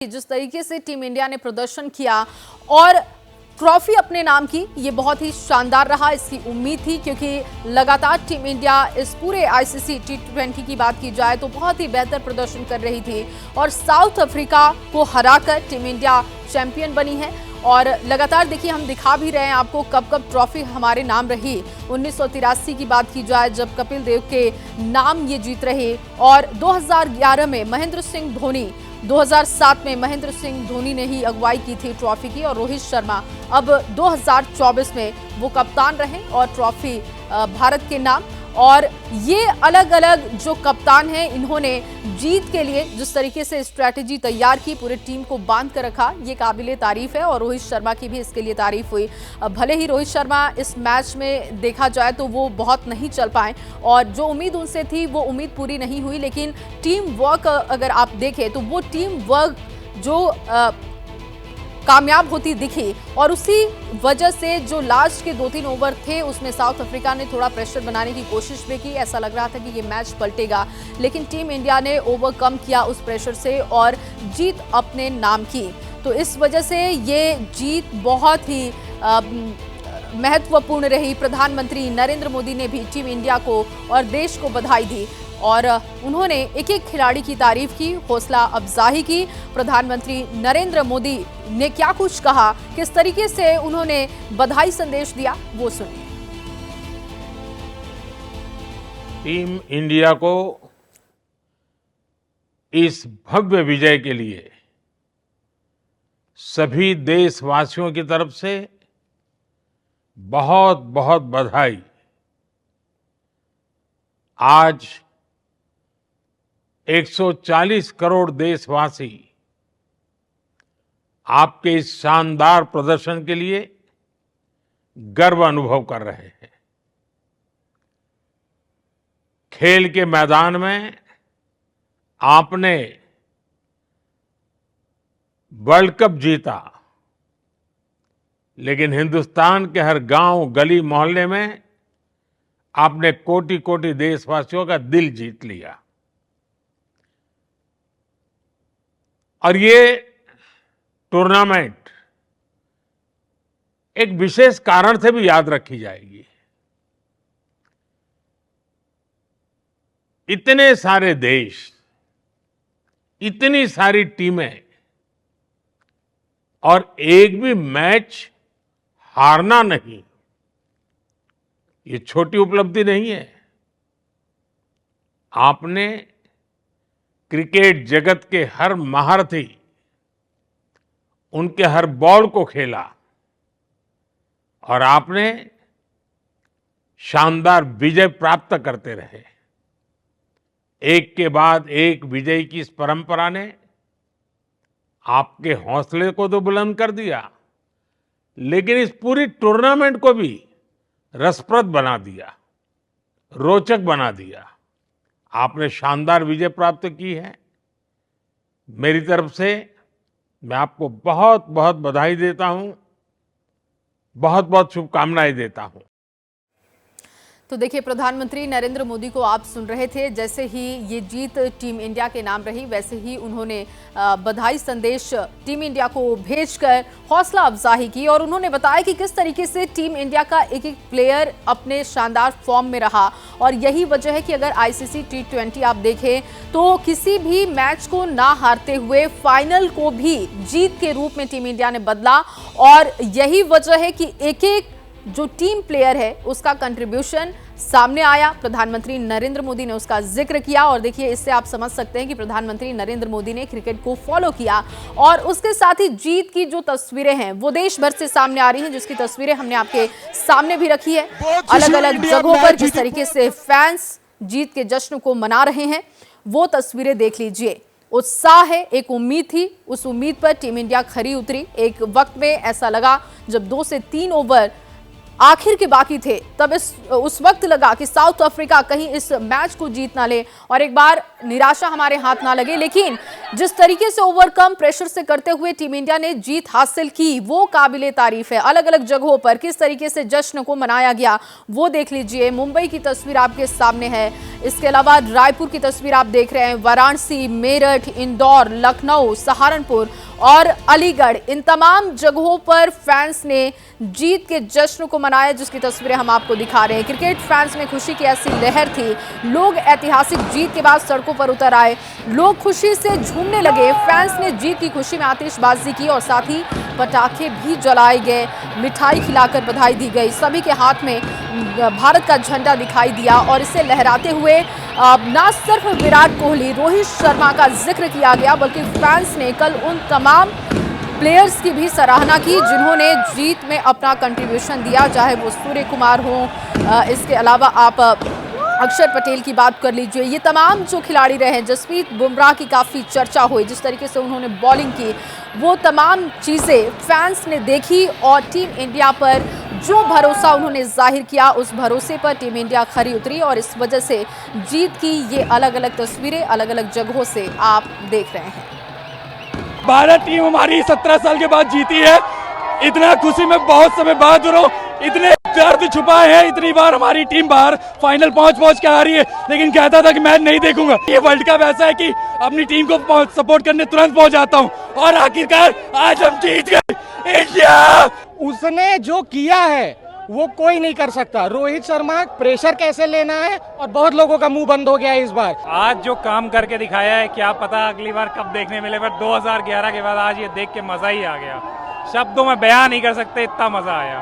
जिस तरीके से टीम इंडिया ने प्रदर्शन किया और ट्रॉफी अपने नाम की, ये बहुत ही शानदार रहा। इसकी उम्मीद थी क्योंकि लगातार टीम इंडिया इस पूरे आईसीसी T20 की बात की जाए तो बहुत ही बेहतर प्रदर्शन कर रही थी और साउथ अफ्रीका को हराकर टीम इंडिया चैंपियन बनी है। और लगातार देखिए, हम दिखा भी रहे हैं आपको कब कब ट्रॉफी हमारे नाम रही। 1983 की बात की जाए जब कपिल देव के नाम ये जीत रही, और 2011 में महेंद्र सिंह धोनी, 2007 में महेंद्र सिंह धोनी ने ही अगुवाई की थी ट्रॉफी की, और रोहित शर्मा अब 2024 में वो कप्तान रहे और ट्रॉफी भारत के नाम। और ये अलग अलग जो कप्तान हैं, इन्होंने जीत के लिए जिस तरीके से स्ट्रैटेजी तैयार की, पूरी टीम को बांध कर रखा, ये काबिले तारीफ है। और रोहित शर्मा की भी इसके लिए तारीफ हुई। भले ही रोहित शर्मा इस मैच में देखा जाए तो वो बहुत नहीं चल पाए और जो उम्मीद उनसे थी वो उम्मीद पूरी नहीं हुई, लेकिन टीम वर्क अगर आप देखें तो वो टीम वर्क जो कामयाब होती दिखी, और उसी वजह से जो लास्ट के 2-3 ओवर थे उसमें साउथ अफ्रीका ने थोड़ा प्रेशर बनाने की कोशिश भी की। ऐसा लग रहा था कि ये मैच पलटेगा, लेकिन टीम इंडिया ने ओवरकम किया उस प्रेशर से और जीत अपने नाम की। तो इस वजह से ये जीत बहुत ही महत्वपूर्ण रही। प्रधानमंत्री नरेंद्र मोदी ने भी टीम इंडिया को और देश को बधाई दी और उन्होंने एक एक खिलाड़ी की तारीफ की, हौसला अफजाई की। प्रधानमंत्री नरेंद्र मोदी ने क्या कुछ कहा, किस तरीके से उन्होंने बधाई संदेश दिया, वो सुनिए। टीम इंडिया को इस भव्य विजय के लिए सभी देशवासियों की तरफ से बहुत बहुत बधाई। आज 140 करोड़ देशवासी आपके इस शानदार प्रदर्शन के लिए गर्व अनुभव कर रहे हैं। खेल के मैदान में आपने वर्ल्ड कप जीता, लेकिन हिंदुस्तान के हर गांव, गली, मोहल्ले में आपने कोटि कोटि देशवासियों का दिल जीत लिया। और ये टूर्नामेंट एक विशेष कारण से भी याद रखी जाएगी। इतने सारे देश, इतनी सारी टीमें, और एक भी मैच हारना नहीं, ये छोटी उपलब्धि नहीं है। आपने क्रिकेट जगत के हर महारथी, उनके हर बॉल को खेला और आपने शानदार विजय प्राप्त करते रहे। एक के बाद एक विजय की इस परंपरा ने आपके हौसले को तो बुलंद कर दिया, लेकिन इस पूरी टूर्नामेंट को भी रसप्रद बना दिया, रोचक बना दिया। आपने शानदार विजय प्राप्त की है। मेरी तरफ से मैं आपको बहुत बहुत बधाई देता हूं, बहुत बहुत शुभकामनाएं देता हूं। तो देखिए, प्रधानमंत्री नरेंद्र मोदी को आप सुन रहे थे। जैसे ही ये जीत टीम इंडिया के नाम रही, वैसे ही उन्होंने बधाई संदेश टीम इंडिया को भेजकर हौसला अफजाई की और उन्होंने बताया कि किस तरीके से टीम इंडिया का एक एक प्लेयर अपने शानदार फॉर्म में रहा। और यही वजह है कि अगर आईसीसी T20 आप देखें तो किसी भी मैच को ना हारते हुए फाइनल को भी जीत के रूप में टीम इंडिया ने बदला। और यही वजह है कि एक एक जो टीम प्लेयर है उसका कंट्रीब्यूशन सामने आया। प्रधानमंत्री नरेंद्र मोदी ने उसका जिक्र किया और देखिए, इससे आप समझ सकते हैं कि प्रधानमंत्री नरेंद्र मोदी ने क्रिकेट को फॉलो किया और उसके साथ ही जीत की जो तस्वीरें हैं वो देश भर से सामने आ रही हैं, जिसकी तस्वीरें हमने आपके सामने भी रखी है। अलग अलग जगहों पर जिस तरीके से फैंस जीत के जश्न को मना रहे हैं, वो तस्वीरें देख लीजिए। उत्साह है, एक उम्मीद थी, उस उम्मीद पर टीम इंडिया खरी उतरी। एक वक्त में ऐसा लगा जब 2 से 3 ओवर आखिर के बाकी थे, तब उस वक्त लगा कि साउथ अफ्रीका कहीं इस मैच को जीत ना ले और एक बार निराशा हमारे हाथ ना लगे। लेकिन जिस तरीके से ओवरकम प्रेशर से करते हुए टीम इंडिया ने जीत हासिल की वो काबिले तारीफ है। अलग अलग जगहों पर किस तरीके से जश्न को मनाया गया वो देख लीजिए। मुंबई की तस्वीर आपके सामने है, इसके अलावा रायपुर की तस्वीर आप देख रहे हैं, वाराणसी, मेरठ, इंदौर, लखनऊ, सहारनपुर और अलीगढ़, इन तमाम जगहों पर फैंस ने जीत के जश्न को मनाया, जिसकी तस्वीरें हम आपको दिखा रहे हैं। क्रिकेट फैंस में खुशी की ऐसी लहर थी, लोग ऐतिहासिक जीत के बाद सड़कों पर उतर आए, लोग खुशी से झूमने लगे। फैंस ने जीत की खुशी में आतिशबाजी की और साथ ही पटाखे भी जलाए गए, मिठाई खिलाकर बधाई दी गई। सभी के हाथ में भारत का झंडा दिखाई दिया और इसे लहराते हुए न सिर्फ विराट कोहली, रोहित शर्मा का जिक्र किया गया, बल्कि फैंस ने कल उन तमाम प्लेयर्स की भी सराहना की जिन्होंने जीत में अपना कंट्रीब्यूशन दिया, चाहे वो सूर्य कुमार हो, इसके अलावा आप अक्षर पटेल की बात कर लीजिए। ये तमाम जो खिलाड़ी रहे, जसप्रीत बुमराह की काफ़ी चर्चा हुई, जिस तरीके से उन्होंने बॉलिंग की, वो तमाम चीज़ें फैंस ने देखी और टीम इंडिया पर जो भरोसा उन्होंने जाहिर किया, उस भरोसे पर टीम इंडिया खरी उतरी और इस वजह से जीत की ये अलग अलग तस्वीरें अलग अलग जगहों से आप देख रहे हैं। भारत टीम हमारी 17 साल के बाद जीती है। इतना खुशी में बहुत समय बाद हो रहा हूं, इतने दर्द छुपाए हैं, इतनी बार हमारी टीम बाहर फाइनल पहुंच के आ रही है, लेकिन कहता था कि मैच नहीं देखूंगा। ये वर्ल्ड कप ऐसा है कि अपनी टीम को सपोर्ट करने तुरंत पहुंच जाता हूं और आखिरकार आज हम जीत गए। इंडिया, उसने जो किया है वो कोई नहीं कर सकता। रोहित शर्मा, प्रेशर कैसे लेना है, और बहुत लोगों का मुंह बंद हो गया है इस बार। आज जो काम करके दिखाया है, क्या पता अगली बार कब देखने मिले, पर 2011 के बाद आज ये देख के मजा ही आ गया। शब्दों में बयान नहीं कर सकते, इतना मजा आया।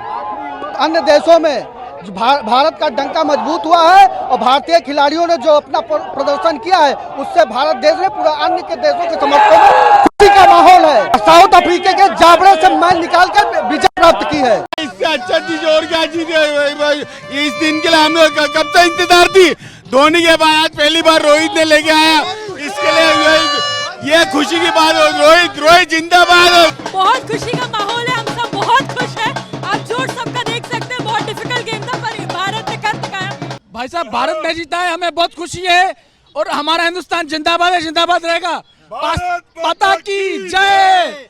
अन्य देशों में भारत का डंका मजबूत हुआ है और भारतीय खिलाड़ियों ने जो अपना प्रदर्शन किया है, उससे भारत देश ने पूरा अन्य के देशों के समर्थन में खुशी का माहौल है। साउथ अफ्रीका के जाबड़े से मैच निकाल कर विजय प्राप्त की है। इससे अच्छा चीज और क्या चीज है? इस दिन के लिए हमें कब से इंतजार थी। धोनी के बाद आज पहली बार रोहित ने लेके आया, इसके लिए ये खुशी की बात है। रोहित जिंदाबाद। बहुत खुशी का माहौल है, हम सब बहुत खुश हैं। आप जोर सबका देख सकते हैं, बहुत डिफिकल्ट गेम था पर भारत ने कर दिखाया। भाई साहब, भारत मैच जीता है, हमें बहुत खुशी है और हमारा हिंदुस्तान जिंदाबाद है, जिंदाबाद रहेगा। माता की जय।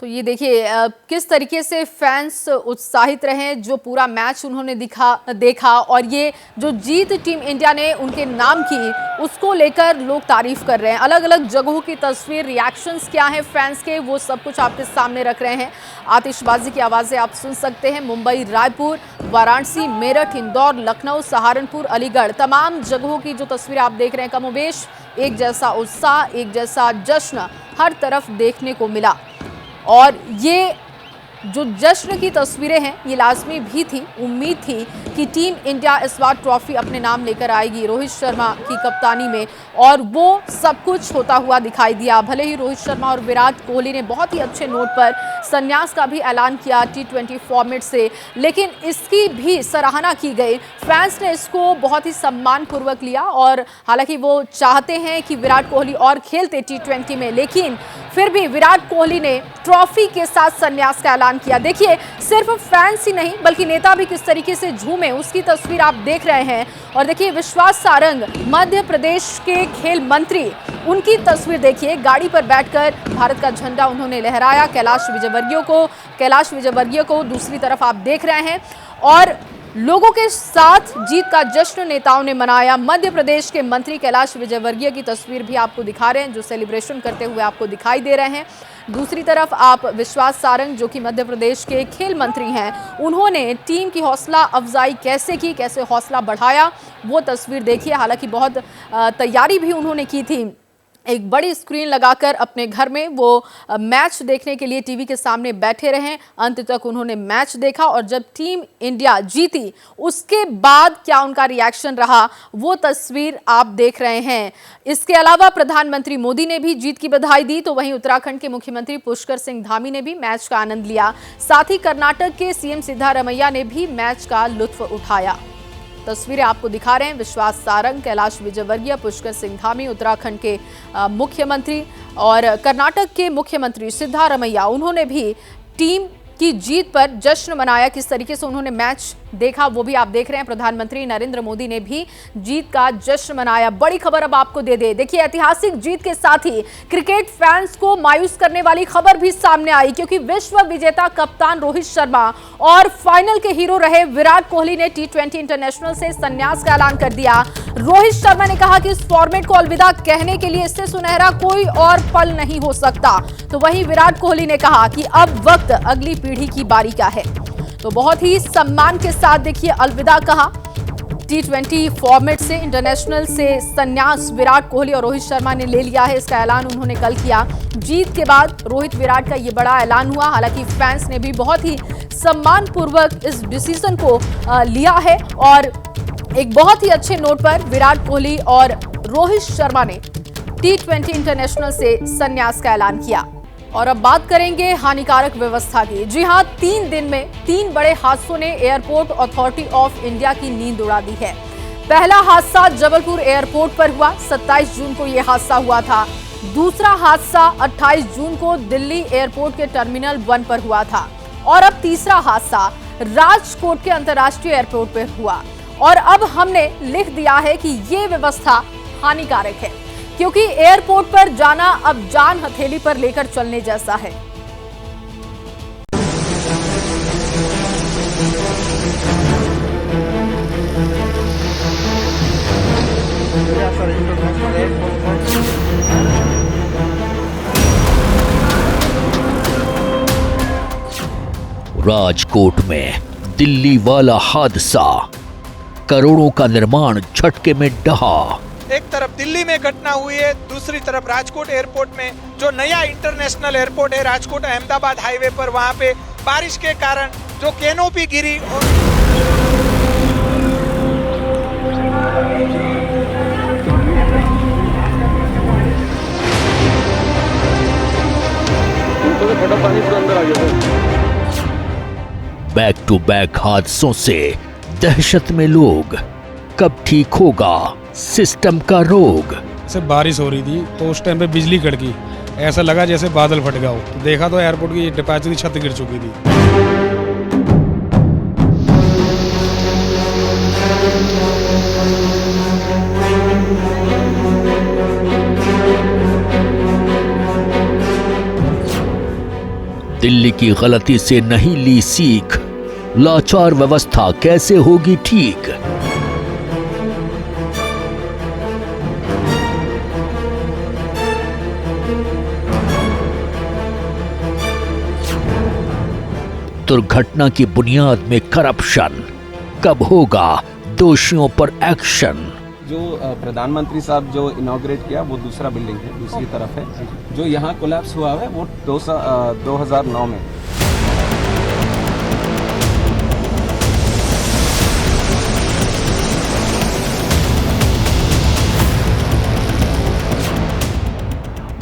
तो ये देखिए किस तरीके से फैंस उत्साहित रहे, जो पूरा मैच उन्होंने देखा और ये जो जीत टीम इंडिया ने उनके नाम की, उसको लेकर लोग तारीफ कर रहे हैं। अलग अलग जगहों की तस्वीर, रिएक्शंस क्या हैं फैंस के, वो सब कुछ आपके सामने रख रहे हैं। आतिशबाजी की आवाज़ें आप सुन सकते हैं। मुंबई, रायपुर, वाराणसी, मेरठ, इंदौर, लखनऊ, सहारनपुर, अलीगढ़, तमाम जगहों की जो तस्वीरें आप देख रहे हैं, कमोबेश एक जैसा उत्साह, एक जैसा जश्न हर तरफ देखने को मिला। और ये जो जश्न की तस्वीरें हैं, ये लाजमी भी थी, उम्मीद थी कि टीम इंडिया इस बार ट्रॉफी अपने नाम लेकर आएगी रोहित शर्मा की कप्तानी में, और वो सब कुछ होता हुआ दिखाई दिया। भले ही रोहित शर्मा और विराट कोहली ने बहुत ही अच्छे नोट पर संन्यास का भी ऐलान किया T20 फॉर्मेट से, लेकिन इसकी भी सराहना की गई। फैंस ने इसको बहुत ही सम्मानपूर्वक लिया और हालांकि वो चाहते हैं कि विराट कोहली और खेलते T20 में, लेकिन फिर भी विराट कोहली ने ट्रॉफी के साथ संन्यास का ऐलान किया। देखिए, सिर्फ फैंस ही नहीं बल्कि नेता भी किस तरीके से झूमे, उसकी तस्वीर आप देख रहे हैं। और देखिए, विश्वास सारंग, मध्य प्रदेश के खेल मंत्री, उनकी तस्वीर देखिए, गाड़ी पर बैठकर भारत का झंडा उन्होंने लहराया। कैलाश विजयवर्गीय को दूसरी तरफ आप देख रहे हैं और लोगों के साथ जीत का जश्न नेताओं ने मनाया। मध्य प्रदेश के मंत्री कैलाश विजयवर्गीय की तस्वीर भी आपको दिखा रहे हैं, जो सेलिब्रेशन करते हुए आपको दिखाई दे रहे हैं। दूसरी तरफ आप विश्वास सारंग, जो कि मध्य प्रदेश के खेल मंत्री हैं, उन्होंने टीम की हौसला अफजाई कैसे की, कैसे हौसला बढ़ाया, वो तस्वीर देखिए। हालांकि बहुत तैयारी भी उन्होंने की थी, एक बड़ी स्क्रीन लगाकर अपने घर में वो मैच देखने के लिए टीवी के सामने बैठे रहे। अंत तक उन्होंने मैच देखा और जब टीम इंडिया जीती, उसके बाद क्या उनका रिएक्शन रहा, वो तस्वीर आप देख रहे हैं। इसके अलावा प्रधानमंत्री मोदी ने भी जीत की बधाई दी, तो वहीं उत्तराखंड के मुख्यमंत्री पुष्कर सिंह धामी ने भी मैच का आनंद लिया। साथ ही कर्नाटक के सीएम सिद्धारमैया ने भी मैच का लुत्फ उठाया। तस्वीरें आपको दिखा रहे हैं, विश्वास सारंग, कैलाश विजयवर्गीय, पुष्कर सिंह धामी, उत्तराखंड के मुख्यमंत्री और कर्नाटक के मुख्यमंत्री सिद्धारमैया, उन्होंने भी टीम की जीत पर जश्न मनाया। किस तरीके से उन्होंने मैच देखा वो भी आप देख रहे हैं। प्रधानमंत्री नरेंद्र मोदी ने भी जीत का जश्न मनाया। बड़ी खबर अब आपको दे दे। देखिए, ऐतिहासिक जीत के साथ ही क्रिकेट फैंस को मायूस करने वाली खबर भी सामने आई, क्योंकि विश्व विजेता कप्तान रोहित शर्मा और फाइनल के हीरो रहे विराट कोहली ने T20 इंटरनेशनल से संन्यास का ऐलान कर दिया। रोहित शर्मा ने कहा कि इस फॉर्मेट को अलविदा कहने के लिए इससे सुनहरा कोई और पल नहीं हो सकता। तो वहीं विराट कोहली ने कहा कि अब वक्त अगली पीढ़ी की बारी का है। तो बहुत ही सम्मान के साथ देखिए अलविदा कहा। T20 फॉर्मेट से, इंटरनेशनल से संन्यास विराट कोहली और रोहित शर्मा ने ले लिया है। इसका ऐलान उन्होंने कल किया। जीत के बाद रोहित विराट का ये बड़ा ऐलान हुआ। हालांकि फैंस ने भी बहुत ही सम्मानपूर्वक इस डिसीजन को लिया है और एक बहुत ही अच्छे नोट पर विराट कोहली और रोहित शर्मा ने T20 इंटरनेशनल से संन्यास का ऐलान किया। और अब बात करेंगे हानिकारक व्यवस्था की। जी हां, 3 दिन में 3 बड़े हादसों ने एयरपोर्ट अथॉरिटी ऑफ इंडिया की नींद उड़ा दी है। पहला हादसा जबलपुर एयरपोर्ट पर हुआ, 27 जून को यह हादसा हुआ था। दूसरा हादसा 28 जून को दिल्ली एयरपोर्ट के टर्मिनल 1 पर हुआ था। और अब तीसरा हादसा राजकोट के अंतर्राष्ट्रीय एयरपोर्ट पर हुआ। और अब हमने लिख दिया है कि ये व्यवस्था हानिकारक है, क्योंकि एयरपोर्ट पर जाना अब जान हथेली पर लेकर चलने जैसा है। राजकोट में दिल्ली वाला हादसा, करोड़ों का निर्माण झटके में ढहा। एक तरफ दिल्ली में घटना हुई है, दूसरी तरफ राजकोट एयरपोर्ट में जो नया इंटरनेशनल एयरपोर्ट है राजकोट अहमदाबाद हाईवे पर, वहां पे बारिश के कारण जो कैनोपी गिरी और बैक टू बैक हादसों से दहशत में लोग। कब ठीक होगा सिस्टम का रोग। जैसे बारिश हो रही थी तो उस टाइम पे बिजली कड़की, ऐसा लगा जैसे बादल फट गया हो। तो देखा तो एयरपोर्ट की डिपार्चर की छत गिर चुकी थी। दिल्ली की गलती से नहीं ली सीख, लाचार व्यवस्था कैसे होगी ठीक। दुर्घटना की बुनियाद में करप्शन, कब होगा दोषियों पर एक्शन। जो प्रधानमंत्री साहब जो इनॉग्रेट किया वो दूसरा बिल्डिंग है, दूसरी तरफ है। जो यहाँ कोलैप्स हुआ है वो 2009 में।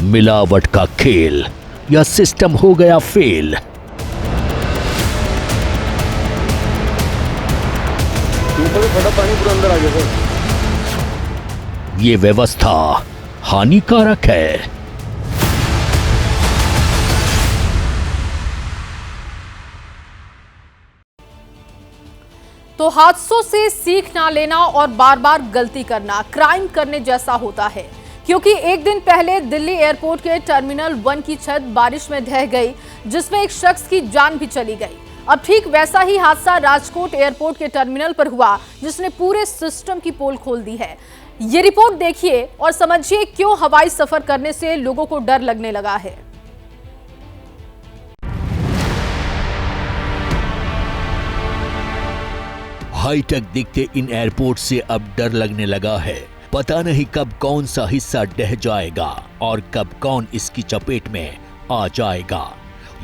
मिलावट का खेल या सिस्टम हो गया फेल। पानी पूरा अंदर आ गया सर। ये व्यवस्था हानिकारक है। तो हादसों से सीख ना लेना और बार बार गलती करना क्राइम करने जैसा होता है, क्योंकि एक दिन पहले दिल्ली एयरपोर्ट के टर्मिनल 1 की छत बारिश में ढह गई, जिसमें एक शख्स की जान भी चली गई। अब ठीक वैसा ही हादसा राजकोट एयरपोर्ट के टर्मिनल पर हुआ, जिसने पूरे सिस्टम की पोल खोल दी है। ये रिपोर्ट देखिए और समझिए क्यों हवाई सफर करने से लोगों को डर लगने लगा है। हाईटेक दिखते इन एयरपोर्ट से अब डर लगने लगा है। पता नहीं कब कौन सा हिस्सा ढह जाएगा और कब कौन इसकी चपेट में आ जाएगा।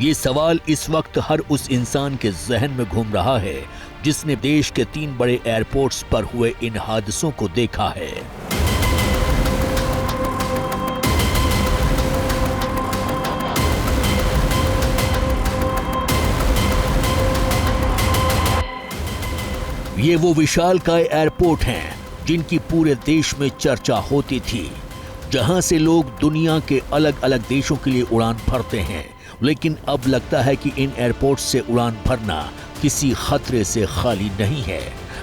ये सवाल इस वक्त हर उस इंसान के जहन में घूम रहा है जिसने देश के 3 बड़े एयरपोर्ट्स पर हुए इन हादसों को देखा है। ये वो विशालकाय एयरपोर्ट हैं जिनकी पूरे देश में चर्चा होती थी। जहां से लोग दुनिया के अलग अलग देशों के लिए उड़ान भरते हैं। लेकिन अब लगता है कि इन एयरपोर्ट से उड़ान भरना किसी खतरे से खाली नहीं है।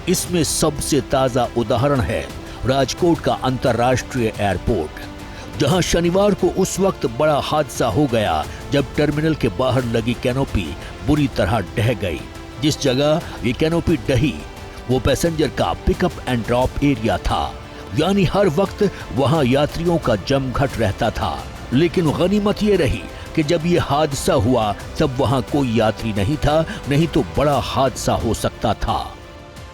इसमें सबसे ताजा उदाहरण है राजकोट का अंतर्राष्ट्रीय एयरपोर्ट, जहां शनिवार को उस वक्त बड़ा हादसा हो गया जब टर्मिनल के बाहर लगी कैनोपी बुरी तरह ढह गई। जिस जगह ये कैनोपी ढही वो पैसेंजर का पिकअप एंड ड्रॉप एरिया था, यानी हर वक्त वहां यात्रियों का जमघट रहता था। लेकिन गनीमत ये रही कि जब ये हादसा हुआ तब वहां कोई यात्री नहीं था, नहीं तो बड़ा हादसा हो सकता था।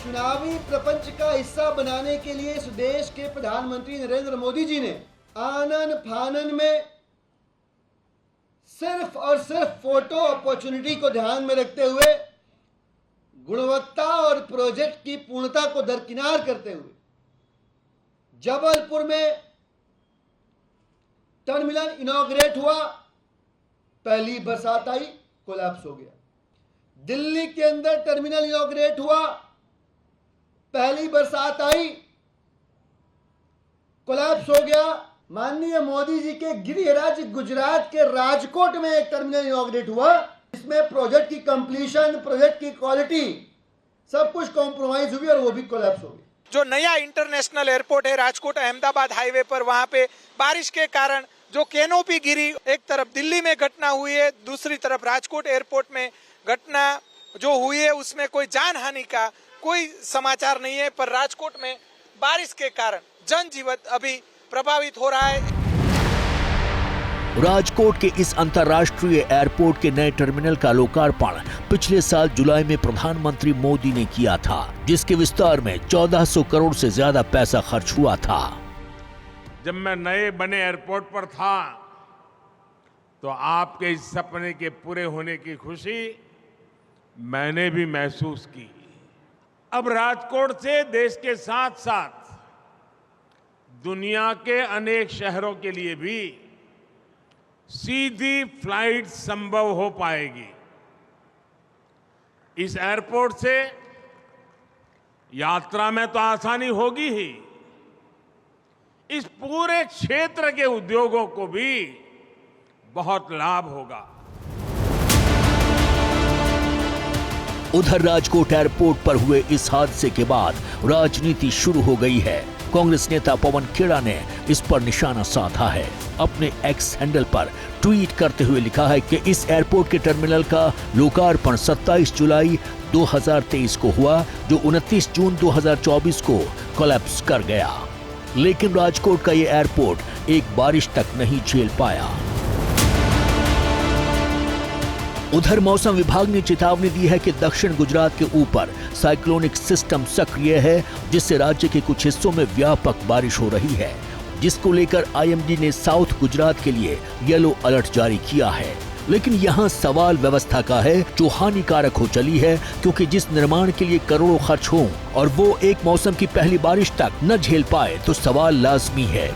चुनावी प्रपंच का हिस्सा बनाने के लिए इस देश के प्रधानमंत्री नरेंद्र मोदी जी ने आनन फानन में सिर्फ और सिर्फ फोटो अपॉर्चुनिटी को ध्यान में रखते हुए गुणवत्ता और प्रोजेक्ट की पूर्णता को दरकिनार करते हुए जबलपुर में टर्मिनल इनॉग्रेट हुआ, पहली बरसात आई, कोलैप्स हो गया। दिल्ली के अंदर टर्मिनल इनॉग्रेट हुआ, पहली बरसात आई, कोलैप्स हो गया। माननीय मोदी जी के गृह राज्य गुजरात के राजकोट में एक टर्मिनल इनॉग्रेट हुआ, इसमें प्रोजेक्ट की कंप्लीशन, प्रोजेक्ट की क्वालिटी सब कुछ कॉम्प्रोमाइज हुई और वो भी कोलैप्स हो गई। जो नया इंटरनेशनल एयरपोर्ट है राजकोट अहमदाबाद हाईवे पर, वहां पे बारिश के कारण जो कैनोपी गिरी, एक तरफ दिल्ली में घटना हुई है, दूसरी तरफ राजकोट एयरपोर्ट में घटना जो हुई है उसमें कोई जान हानि का कोई समाचार नहीं है, पर राजकोट में बारिश के कारण जनजीवन अभी प्रभावित हो रहा है। राजकोट के इस अंतर्राष्ट्रीय एयरपोर्ट के नए टर्मिनल का लोकार्पण पिछले साल जुलाई में प्रधानमंत्री मोदी ने किया था, जिसके विस्तार में 1400 करोड़ से ज्यादा पैसा खर्च हुआ था। जब मैं नए बने एयरपोर्ट पर था तो आपके इस सपने के पूरे होने की खुशी मैंने भी महसूस की। अब राजकोट से देश के साथ साथ दुनिया के अनेक शहरों के लिए भी सीधी फ्लाइट संभव हो पाएगी। इस एयरपोर्ट से यात्रा में तो आसानी होगी ही, इस पूरे क्षेत्र के उद्योगों को भी बहुत लाभ होगा। उधर राजकोट एयरपोर्ट पर हुए इस हादसे के बाद राजनीति शुरू हो गई है। कांग्रेस नेता पवन खेड़ा ने इस पर निशाना साधा है। अपने एक्स हैंडल पर ट्वीट करते हुए लिखा है कि इस एयरपोर्ट के टर्मिनल का लोकार्पण 27 जुलाई 2023 को हुआ, जो 29 जून 2024 को कोलैप्स कर गया। लेकिन राजकोट का ये एयरपोर्ट एक बारिश तक नहीं झेल पाया। उधर मौसम विभाग ने चेतावनी दी है कि दक्षिण गुजरात के ऊपर साइक्लोनिक सिस्टम सक्रिय है, जिससे राज्य के कुछ हिस्सों में व्यापक बारिश हो रही है, जिसको लेकर आईएमडी ने साउथ गुजरात के लिए येलो अलर्ट जारी किया है। लेकिन यहाँ सवाल व्यवस्था का है जो हानिकारक हो चली है, क्योंकि जिस निर्माण के लिए करोड़ों खर्च हों और वो एक मौसम की पहली बारिश तक न झेल पाए तो सवाल लाजमी है।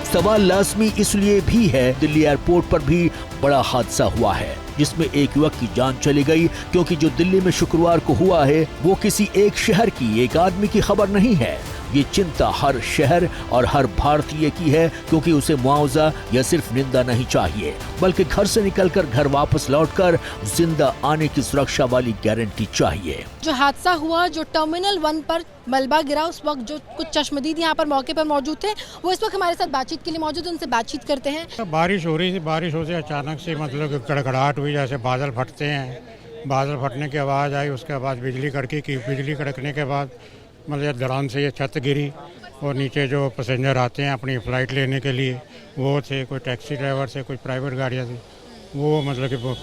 सवाल लाजमी इसलिए भी है, दिल्ली एयरपोर्ट पर भी बड़ा हादसा हुआ है, जिसमें एक युवक की जान चली गई, क्योंकि जो दिल्ली में शुक्रवार को हुआ है वो किसी एक शहर की, एक आदमी की खबर नहीं है। ये चिंता हर शहर और हर भारतीय की है, क्योंकि उसे मुआवजा या सिर्फ निंदा नहीं चाहिए, बल्कि घर से निकलकर घर वापस लौटकर जिंदा आने की सुरक्षा वाली गारंटी चाहिए। जो हादसा हुआ, जो टर्मिनल 1 पर मलबा गिरा, उस वक्त जो कुछ चश्मदीद यहाँ पर मौके पर मौजूद थे, वो इस वक्त हमारे साथ बातचीत के लिए मौजूद है, उनसे बातचीत करते हैं। बारिश हो रही थी, बारिश होते अचानक से मतलब गड़गड़ाहट हुई, जैसे बादल फटते हैं, बादल फटने की आवाज़ आई, उसके बाद बिजली कड़की की, बिजली कड़कने के बाद मतलब धड़ाम से ये छत गिरी और नीचे जो पैसेंजर आते हैं अपनी फ़्लाइट लेने के लिए, वो थे, कोई टैक्सी ड्राइवर से, कोई प्राइवेट गाड़ियाँ थी, वो मतलब कि वो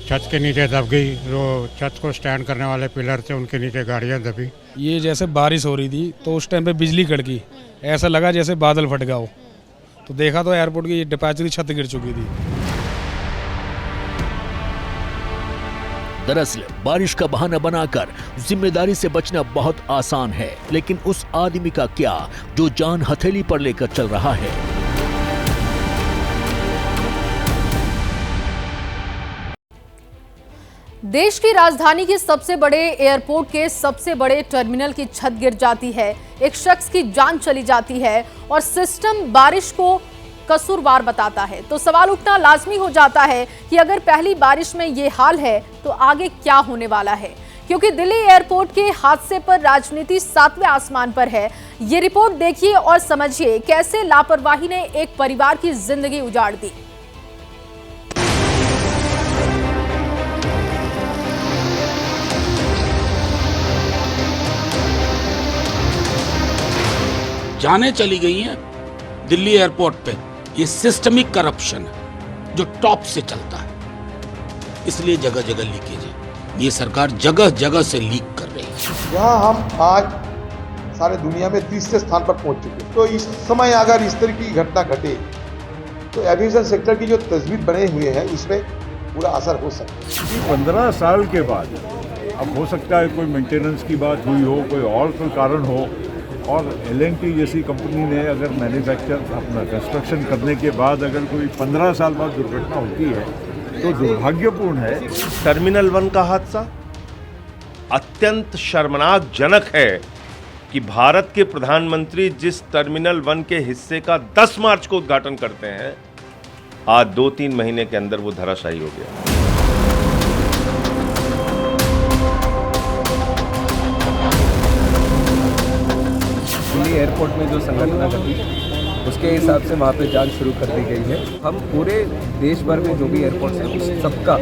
छत के नीचे दब गई। जो छत को स्टैंड करने वाले पिलर थे उनके नीचे गाड़ियाँ दबी। ये जैसे बारिश हो रही थी तो उस टाइम पे बिजली कड़की, ऐसा लगा जैसे बादल फट गया हो, तो देखा तो एयरपोर्ट की डिपैचरी छत गिर चुकी थी। दरअसल बारिश का बहाना बनाकर जिम्मेदारी से बचना बहुत आसान है, लेकिन उस आदमी का क्या जो जान हथेली पर लेकर चल रहा है। देश की राजधानी के सबसे बड़े एयरपोर्ट के सबसे बड़े टर्मिनल की छत गिर जाती है, एक शख्स की जान चली जाती है और सिस्टम बारिश को कसूरवार बताता है। तो सवाल उठना लाजमी हो जाता है कि अगर पहली बारिश में ये हाल है तो आगे क्या होने वाला है, क्योंकि दिल्ली एयरपोर्ट के हादसे पर राजनीति 7वें आसमान पर है। ये रिपोर्ट देखिए और समझिए कैसे लापरवाही ने एक परिवार की जिंदगी उजाड़ दी। जाने चली गई हैं दिल्ली एयरपोर्ट पे। ये सिस्टमिक करप्शन है जो टॉप से चलता है, इसलिए जगह जगह लीकेज है। ये सरकार जगह जगह से लीक कर रही है। यहाँ हम आज सारे दुनिया में तीसरे स्थान पर पहुंच चुके हैं। तो इस समय अगर इस तरह की घटना घटे तो एविएशन सेक्टर की जो तस्वीर बने हुए हैं उसमें पूरा असर हो सकता है। 15 साल के बाद अब हो सकता है कोई मेंटेनेंस की बात हुई हो, कोई और कोई कारण हो, और L&T जैसी कंपनी ने अगर मैन्युफैक्चर अपना कंस्ट्रक्शन करने के बाद अगर कोई 15 साल बाद दुर्घटना होती है तो दुर्भाग्यपूर्ण है। टर्मिनल 1 का हादसा अत्यंत शर्मनाक जनक है कि भारत के प्रधानमंत्री जिस टर्मिनल 1 के हिस्से का 10 मार्च को उद्घाटन करते हैं, आज 2-3 महीने के अंदर वो धराशायी हो गया। दिल्ली एयरपोर्ट में जो संघटना घटी उसके हिसाब से वहाँ पे जांच शुरू कर दी गई है। हम पूरे देश भर में जो भी एयरपोर्ट्स हैं उस सबका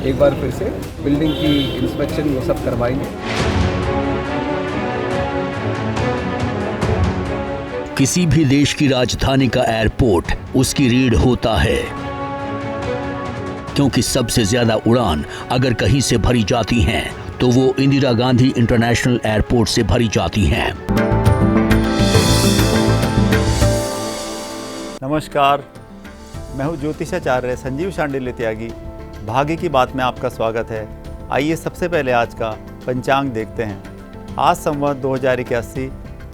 एक बार फिर से बिल्डिंग की इंस्पेक्शन वो सब करवाएंगे। किसी भी देश की राजधानी का एयरपोर्ट उसकी रीढ़ होता है, क्योंकि सबसे ज्यादा उड़ान अगर कहीं से भरी जाती हैं तो वो इंदिरा गांधी इंटरनेशनल एयरपोर्ट से भरी जाती हैं। नमस्कार, मैं हूं ज्योतिषाचार्य संजीव शांडिल्य त्यागी। भाग्य की बात में आपका स्वागत है। आइए सबसे पहले आज का पंचांग देखते हैं। आज संवत 2081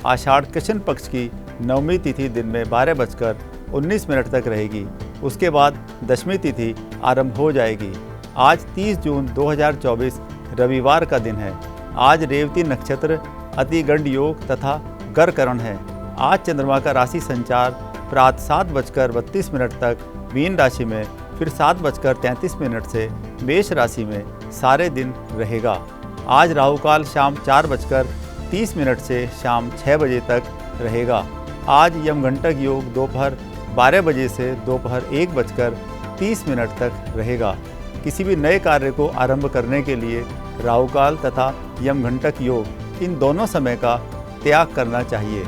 आषाढ़ कृष्ण पक्ष की नवमी तिथि दिन में 12:19 तक रहेगी। उसके बाद दशमी तिथि आरंभ हो जाएगी। आज 30 जून 2024 रविवार का दिन है। आज रेवती नक्षत्र, अतिगंड योग तथा गरकरण है। आज चंद्रमा का राशि संचार प्रातः 7:32 तक मीन राशि में, फिर 7:33 से मेष राशि में सारे दिन रहेगा। आज राहु काल शाम 4:30 से शाम 6 बजे तक रहेगा। आज यमघंटक योग दोपहर 12 बजे से दोपहर 1:30 तक रहेगा। किसी भी नए कार्य को आरंभ करने के लिए राहु काल तथा यमघंटक योग इन दोनों समय का त्याग करना चाहिए।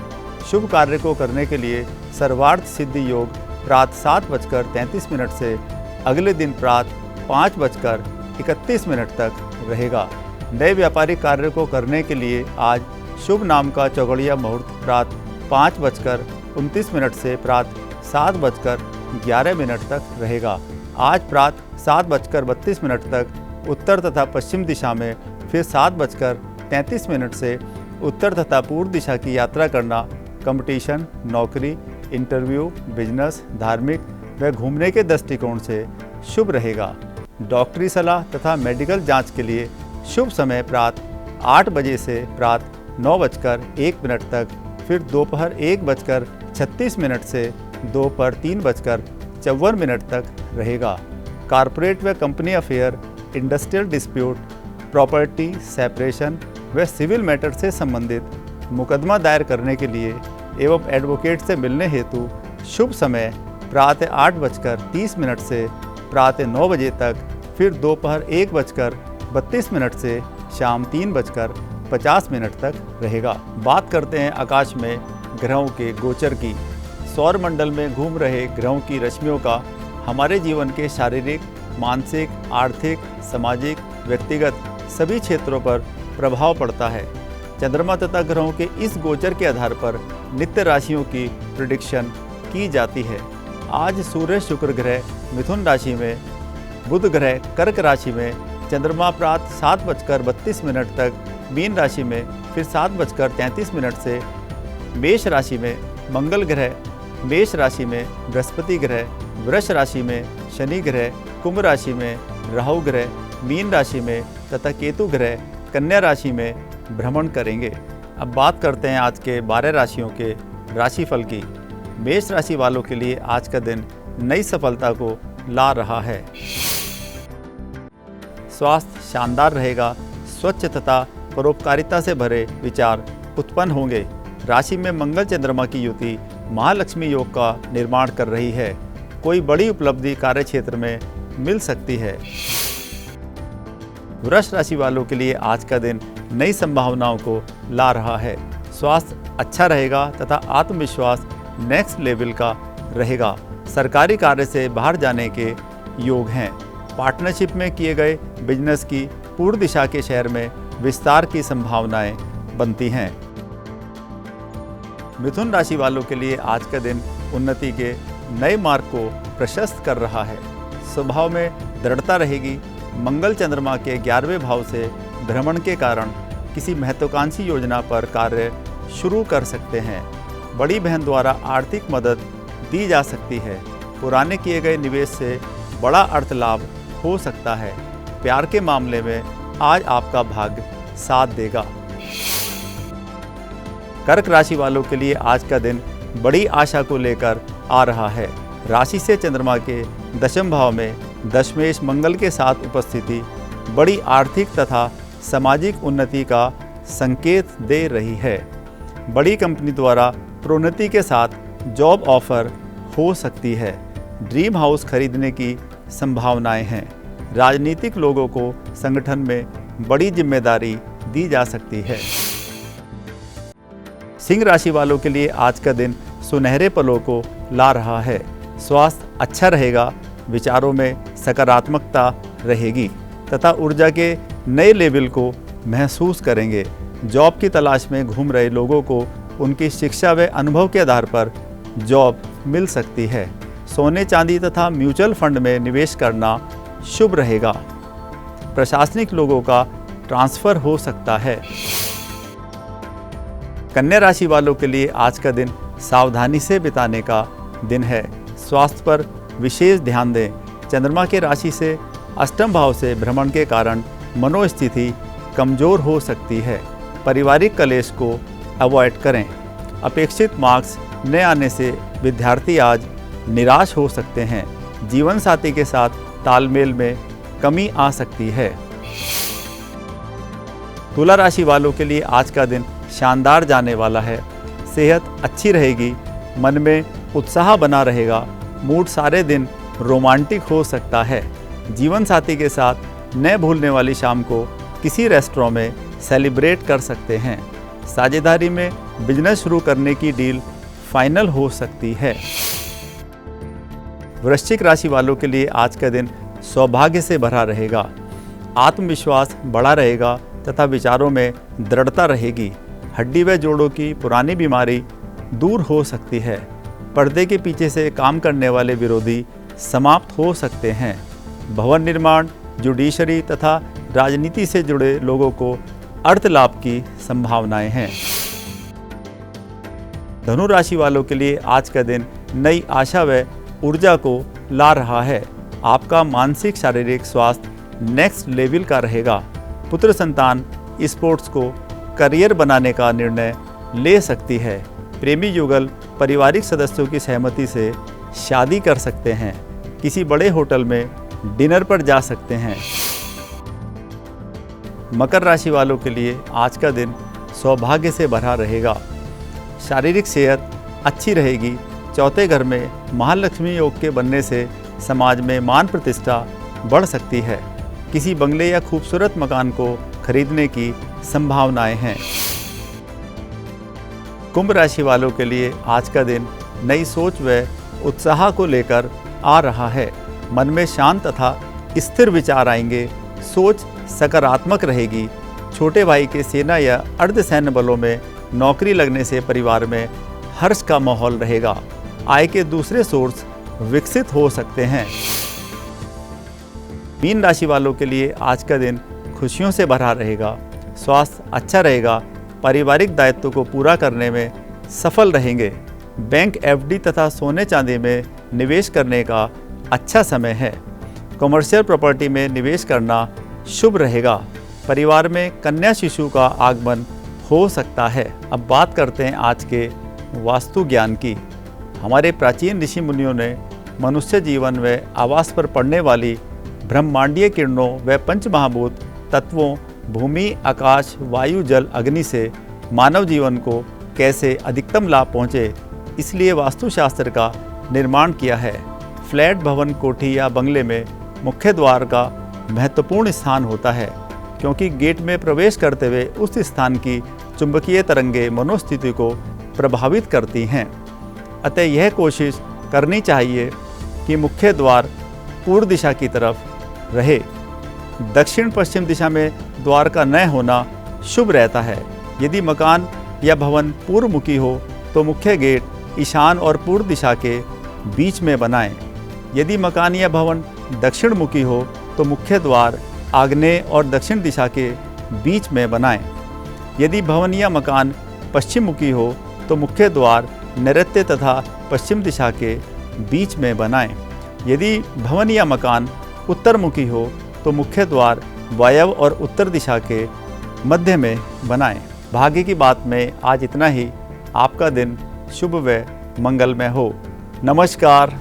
शुभ कार्य को करने के लिए सर्वार्थ सिद्धि योग प्रातः 7:33 से अगले दिन प्रातः 5:31 तक रहेगा। नए व्यापारिक कार्य को करने के लिए आज शुभ नाम का चौगड़िया मुहूर्त प्रातः 5:29 से प्रातः 7:11 तक रहेगा। आज प्रातः 7:32 तक उत्तर तथा पश्चिम दिशा में, फिर 7:33 से उत्तर तथा पूर्व दिशा की यात्रा करना कंपटीशन, नौकरी, इंटरव्यू, बिजनेस, धार्मिक व घूमने के दृष्टिकोण से शुभ रहेगा। डॉक्टरी सलाह तथा मेडिकल जांच के लिए शुभ समय प्रातः 8 बजे से प्रातः 9:01 तक, फिर दोपहर 1:36 से दोपहर 3:54 तक रहेगा। कॉर्पोरेट व company affair, industrial dispute, property separation व सिविल मैटर से संबंधित मुकदमा दायर करने के लिए एवं एडवोकेट से मिलने हेतु शुभ समय प्रातः 8:30 से प्रातः 9 बजे तक, फिर दोपहर 1:32 से शाम 3:50 तक रहेगा। बात करते हैं आकाश में ग्रहों के गोचर की। सौर मंडल में घूम रहे ग्रहों की रश्मियों का हमारे जीवन के शारीरिक, मानसिक, आर्थिक, सामाजिक, व्यक्तिगत सभी क्षेत्रों पर प्रभाव पड़ता है। चंद्रमा तथा ग्रहों के इस गोचर के आधार पर नित्य राशियों की प्रेडिक्शन की जाती है। आज सूर्य शुक्र ग्रह मिथुन राशि में, बुध ग्रह कर्क राशि में, चंद्रमा प्रातः 7:32 तक मीन राशि में, फिर 7:33 से मेष राशि में, मंगल ग्रह मेष राशि में, बृहस्पति ग्रह वृष राशि में, शनि ग्रह कुंभ राशि में, राहु ग्रह मीन राशि में तथा केतु ग्रह कन्या राशि में भ्रमण करेंगे। अब बात करते हैं आज के 12 राशियों के राशिफल की। मेष राशि वालों के लिए आज का दिन नई सफलता को ला रहा है। स्वास्थ्य शानदार रहेगा। स्वच्छ तथा परोपकारिता से भरे विचार उत्पन्न होंगे। राशि में मंगल चंद्रमा की युति महालक्ष्मी योग का निर्माण कर रही है। कोई बड़ी उपलब्धि कार्य क्षेत्र में मिल सकती है। वृष राशि वालों के लिए आज का दिन नई संभावनाओं को ला रहा है। स्वास्थ्य अच्छा रहेगा तथा आत्मविश्वास नेक्स्ट लेवल का रहेगा। सरकारी कार्य से बाहर जाने के योग हैं। पार्टनरशिप में किए गए बिजनेस की पूर्व दिशा के शहर में विस्तार की संभावनाएं बनती हैं। मिथुन राशि वालों के लिए आज का दिन उन्नति के नए मार्ग को प्रशस्त कर रहा है। स्वभाव में दृढ़ता रहेगी। मंगल चंद्रमा के 11वें भाव से भ्रमण के कारण किसी महत्वाकांक्षी योजना पर कार्य शुरू कर सकते हैं। बड़ी बहन द्वारा आर्थिक मदद दी जा सकती है। पुराने किए गए निवेश से बड़ा अर्थ लाभ हो सकता है। प्यार के मामले में आज आपका भाग्य साथ देगा। कर्क राशि वालों के लिए आज का दिन बड़ी आशा को लेकर आ रहा है। राशि से चंद्रमा के 10वें भाव में दशमेश मंगल के साथ उपस्थिति बड़ी आर्थिक तथा सामाजिक उन्नति का संकेत दे रही है। बड़ी कंपनी द्वारा प्रोन्नति के साथ जॉब ऑफर हो सकती है। ड्रीम हाउस खरीदने की संभावनाएं हैं। राजनीतिक लोगों को संगठन में बड़ी जिम्मेदारी दी जा सकती है। सिंह राशि वालों के लिए आज का दिन सुनहरे पलों को ला रहा है। स्वास्थ्य अच्छा रहेगा। विचारों में सकारात्मकता रहेगी तथा ऊर्जा के नए लेवल को महसूस करेंगे। जॉब की तलाश में घूम रहे लोगों को उनकी शिक्षा व अनुभव के आधार पर जॉब मिल सकती है। सोने चांदी तथा म्यूचुअल फंड में निवेश करना शुभ रहेगा। प्रशासनिक लोगों का ट्रांसफर हो सकता है। कन्या राशि वालों के लिए आज का दिन सावधानी से बिताने का दिन है। स्वास्थ्य पर विशेष ध्यान दें। चंद्रमा के राशि से 8वें भाव से भ्रमण के कारण मनोस्थिति कमजोर हो सकती है। पारिवारिक कलेश को अवॉइड करें। अपेक्षित मार्क्स न आने से विद्यार्थी आज निराश हो सकते हैं। जीवन साथी के साथ तालमेल में कमी आ सकती है। तुला राशि वालों के लिए आज का दिन शानदार जाने वाला है। सेहत अच्छी रहेगी। मन में उत्साह बना रहेगा। मूड सारे दिन रोमांटिक हो सकता है। जीवन साथी के साथ न भूलने वाली शाम को किसी रेस्टोरेंट में सेलिब्रेट कर सकते हैं। साझेदारी में बिजनेस शुरू करने की डील फाइनल हो सकती है। वृश्चिक राशि वालों के लिए आज का दिन सौभाग्य से भरा रहेगा। आत्मविश्वास बढ़ा रहेगा तथा विचारों में दृढ़ता रहेगी। हड्डी व जोड़ों की पुरानी बीमारी दूर हो सकती है। पर्दे के पीछे से काम करने वाले विरोधी समाप्त हो सकते हैं। भवन निर्माण, जुडिशरी तथा राजनीति से जुड़े लोगों को अर्थ लाभ की संभावनाएं हैं। धनु राशि वालों के लिए आज का दिन नई आशा व ऊर्जा को ला रहा है। आपका मानसिक शारीरिक स्वास्थ्य नेक्स्ट लेवल का रहेगा। पुत्र संतान स्पोर्ट्स को करियर बनाने का निर्णय ले सकती है। प्रेमी युगल पारिवारिक सदस्यों की सहमति से शादी कर सकते हैं। किसी बड़े होटल में डिनर पर जा सकते हैं। मकर राशि वालों के लिए आज का दिन सौभाग्य से भरा रहेगा। शारीरिक सेहत अच्छी रहेगी। चौथे घर में महालक्ष्मी योग के बनने से समाज में मान प्रतिष्ठा बढ़ सकती है। किसी बंगले या खूबसूरत मकान को खरीदने की संभावनाएं हैं। कुंभ राशि वालों के लिए आज का दिन नई सोच व उत्साह को लेकर आ रहा है। मन में शांत तथा स्थिर विचार आएंगे। सोच सकारात्मक रहेगी। छोटे भाई के सेना या अर्धसैन्य बलों में नौकरी लगने से परिवार में हर्ष का माहौल रहेगा। आय के दूसरे सोर्स विकसित हो सकते हैं। मीन राशि वालों के लिए आज का दिन खुशियों से भरा रहेगा। स्वास्थ्य अच्छा रहेगा। पारिवारिक दायित्व को पूरा करने में सफल रहेंगे। बैंक एफडी तथा सोने चांदी में निवेश करने का अच्छा समय है। कमर्शियल प्रॉपर्टी में निवेश करना शुभ रहेगा। परिवार में कन्या शिशु का आगमन हो सकता है। अब बात करते हैं आज के वास्तु ज्ञान की। हमारे प्राचीन ऋषि मुनियों ने मनुष्य जीवन व आवास पर पड़ने वाली ब्रह्मांडीय किरणों व पंचमहाभूत तत्वों भूमि, आकाश, वायु, जल, अग्नि से मानव जीवन को कैसे अधिकतम लाभ पहुँचे, इसलिए वास्तुशास्त्र का निर्माण किया है। फ्लैट, भवन, कोठी या बंगले में मुख्य द्वार का महत्वपूर्ण स्थान होता है, क्योंकि गेट में प्रवेश करते हुए उस स्थान की चुंबकीय तरंगें मनोस्थिति को प्रभावित करती हैं। अतः यह कोशिश करनी चाहिए कि मुख्य द्वार पूर्व दिशा की तरफ रहे। दक्षिण पश्चिम दिशा में द्वार का न होना शुभ रहता है। यदि मकान या भवन पूर्वमुखी हो तो मुख्य गेट ईशान और पूर्व दिशा के बीच में बनाएं। यदि मकान या भवन दक्षिण मुखी हो तो मुख्य द्वार आग्नेय और दक्षिण दिशा के बीच में बनाएं। यदि भवन या मकान पश्चिम मुखी हो तो मुख्य द्वार नैऋत्य तथा पश्चिम दिशा के बीच में बनाएं। यदि भवन या मकान उत्तर मुखी हो तो मुख्य द्वार वायव्य और उत्तर दिशा के मध्य में बनाएं। भाग्य की बात में आज इतना ही। आपका दिन शुभ व मंगलमय हो। नमस्कार।